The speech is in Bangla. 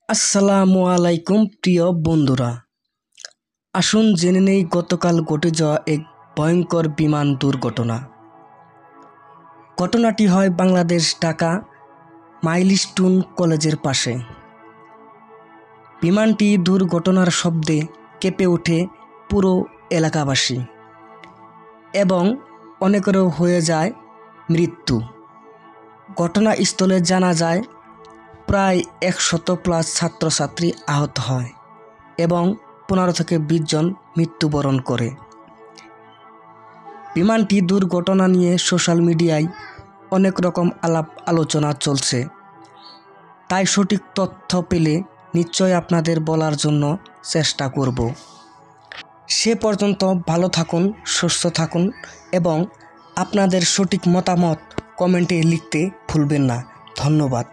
আসসালামু আলাইকুম প্রিয় বন্ধুরা, আসুন জেনে নেই গতকাল ঘটে যাওয়া এক ভয়ঙ্কর বিমান দুর্ঘটনা। ঘটনাটি হয় বাংলাদেশ ঢাকা মাইলস্টোন কলেজের পাশে। বিমানটি দুর্ঘটনার শব্দে কেঁপে ওঠে পুরো এলাকাবাসী এবং অনেকেরও হয়ে যায় মৃত্যু। ঘটনাস্থলে জানা যায় প্রায় 100+ ছাত্রছাত্রী আহত হয় এবং 15 থেকে 20 জন মৃত্যুবরণ করে। বিমানটি দুর্ঘটনা নিয়ে সোশ্যাল মিডিয়ায় অনেক রকম আলাপ আলোচনা চলছে, তাই সঠিক তথ্য পেলে নিশ্চয় আপনাদের বলার জন্য চেষ্টা করব। সে পর্যন্ত ভালো থাকুন, সুস্থ থাকুন এবং আপনাদের সঠিক মতামত কমেন্টে লিখতে ভুলবেন না। ধন্যবাদ।